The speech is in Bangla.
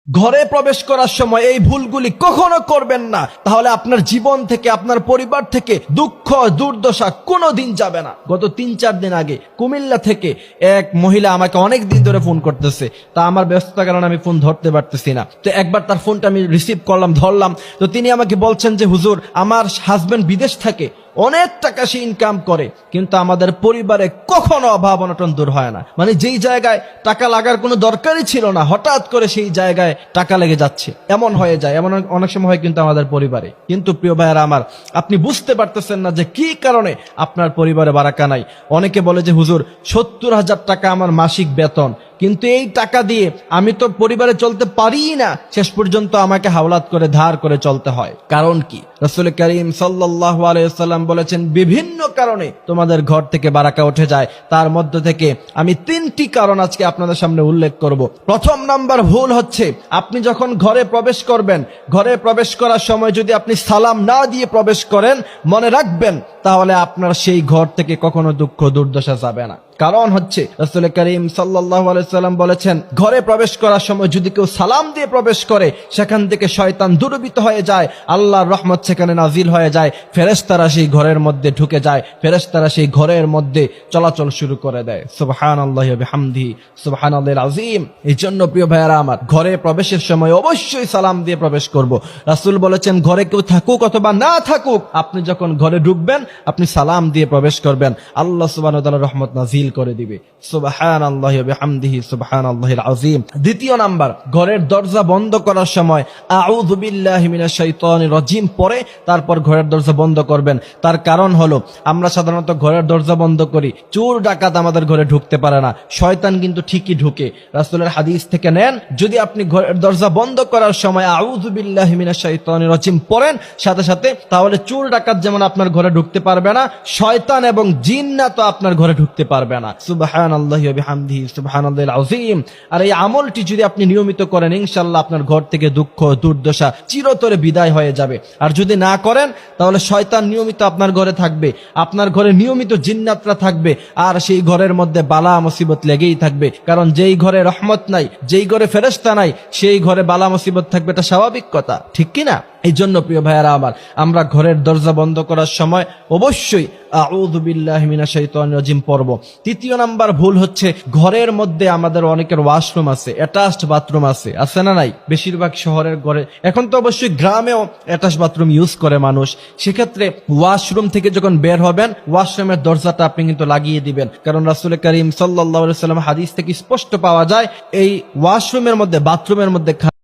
ঘরে প্রবেশ করার সময় এই ভুলগুলি কখনো করবেন না, তাহলে আপনার জীবন থেকে, আপনার পরিবার থেকে দুঃখ দুর্দশা কোনোদিন যাবে না। গত 3-4 দিন আগে কুমিল্লা থেকে এক মহিলা আমাকে অনেক দিন ধরে ফোন করতেছে, তা আমার ব্যস্ততার কারণে আমি ফোন ধরতে পারতেছি না। তো একবার তার ফোনটা আমি রিসিভ করলাম, ধরলাম। তো তিনি আমাকে বলছেন যে হুজুর, আমার হাজবেন্ড বিদেশ থাকে, অনেক টাকা সে ইনকাম করে, কিন্তু আমাদের পরিবারে কখনো অভাব অনটন দূর হয় না। মানে যেই জায়গায় টাকা লাগার কোনো দরকারই ছিল না, হঠাৎ করে সেই জায়গায় টাকা লেগে যাচ্ছে, এমন হয়ে যায়। এমন অনেক সময় হয় কিন্তু আমাদের পরিবারে। কিন্তু প্রিয় ভাইয়েরা আমার, আপনি বুঝতে পারতেছেন না যে কি কারণে আপনার পরিবারে বারাকা নাই। অনেকে বলে যে হুজুর 70,000 টাকা আমার মাসিক বেতন, কিন্তু এই টাকা দিয়ে আমি তো পরিবারে চলতে পারি না, শেষ পর্যন্ত আমাকে হাওলাত করে ধার করে চলতে হয়। কারণ কি? রাসূল করিম সাল্লাল্লাহু আলাইহি ওয়াসাল্লাম বলেছেন বিভিন্ন কারণে তোমাদের ঘর থেকে বারাকা উঠে যায়। তার মধ্য থেকে আমি 3টি কারণ আজকে আপনাদের সামনে উল্লেখ করব। প্রথম নাম্বার ভুল হচ্ছে, আপনি যখন ঘরে প্রবেশ করবেন, ঘরে প্রবেশ করার সময় যদি আপনি সালাম না দিয়ে প্রবেশ করেন, মনে রাখবেন তাহলে আপনার সেই ঘর থেকে কখনো দুঃখ দুর্দশা যাবে না। কারণ হচ্ছে রাসূল করিম সাল্লাল্লাহু আলাইহি ওয়াসাল্লাম বলেছেন, ঘরে প্রবেশ করার সময় যদি কেউ সালাম দিয়ে প্রবেশ করে, সেখান থেকে শয়তান দূরীভূত হয়ে যায়, আল্লাহর রহমত সেখানে নাজিল হয়ে যায়, ফেরেশতারা সেই ঘরের মধ্যে ঢুকে যায়, ফেরেশতারা সেই ঘরের মধ্যে চলাচল শুরু করে দেয়। সুবহানাল্লাহি ওয়া বিহামদিহি সুবহানাল্লাহিল আযীম। এইজন্য প্রিয় ভাইয়েরা আমার, ঘরে প্রবেশের সময় অবশ্যই সালাম দিয়ে প্রবেশ করব। রাসূল বলেছেন, ঘরে কেউ থাকুক অথবা না থাকুক, আপনি যখন ঘরে ঢুকবেন আপনি সালাম দিয়ে প্রবেশ করবেন, আল্লাহ সুবহানাহু ওয়া তাআলার রহমত নাজিল করে দিবে। সুবহানাল্লাহি ওয়া বিহামদিহি সুবহানাল্লাহিল আযীম। দ্বিতীয় নাম্বার, ঘরের দরজা বন্ধ করার সময় আউযু বিল্লাহি মিনাশ শাইতানির রাজিম পড়ে তারপর ঘরের দরজা বন্ধ করবেন। তার কারণ হলো, আমরা সাধারণত ঘরের দরজা বন্ধ করি, চোর ডাকাত আমাদের ঘরে ঢুকতে পারে না, শয়তান কিন্তু ঠিকই ঢুকে। রাসূলের হাদিস থেকে নেন, যদি আপনি ঘরের দরজা বন্ধ করার সময় আউযু বিল্লাহি মিনাশ শাইতানির রাজিম পড়েন সাথে সাথে, তাহলে চোর ডাকাত যেমন আপনার ঘরে ঢুকতে পারবে না, শয়তান এবং জিন্নাতও আপনার ঘরে ঢুকতে পারবে না। সুবহানাল্লাহি ওয়া বিহামদিহি সুবহানাল্লাহিল আযীম। আর এই আমলটি যদি আপনি নিয়মিত করেন, ইনশাআল্লাহ আপনার ঘর থেকে দুঃখ দুর্দশা চিরতরে বিদায় হয়ে যাবে। আর যদি না করেন, তাহলে শয়তান নিয়মিত আপনার ঘরে থাকবে, আপনার ঘরে নিয়মিত জিন্নাতরা থাকবে, আর সেই ঘরের মধ্যে বালা মুসিবত লেগেই থাকবে। কারণ যেই ঘরে রহমত নাই, যেই ঘরে ফেরেশতা নাই, সেই ঘরে বালা মুসিবত থাকবে, এটা স্বাভাবিক কথা, ঠিক কি না? এই জন্য প্রিয় ভাইয়েরা আমার, আমরা ঘরের দরজা বন্ধ করার সময় অবশ্যই আউযু বিল্লাহি মিনাশ শাইতানির রাজিম পড়ব। তৃতীয় নাম্বার ভুল হচ্ছে, ঘরের মধ্যে আমাদের অনেকের ওয়াশরুম আছে, অ্যাটাচড বাথরুম আছে না নাই? বেশিরভাগ শহরের ঘরে, এখন তো অবশ্যই গ্রামেও অ্যাটাচ বাথরুম ইউজ করে মানুষ। সেক্ষেত্রে ওয়াশরুম থেকে যখন বের হবেন, ওয়াশরুমের দরজাটা আপনি কিন্তু লাগিয়ে দিবেন। কারণ রাসূল করিম সাল্লাল্লাহু আলাইহি ওয়াসাল্লাম হাদিস থেকে স্পষ্ট পাওয়া যায়, এই ওয়াশরুমের মধ্যে, বাথরুমের মধ্যে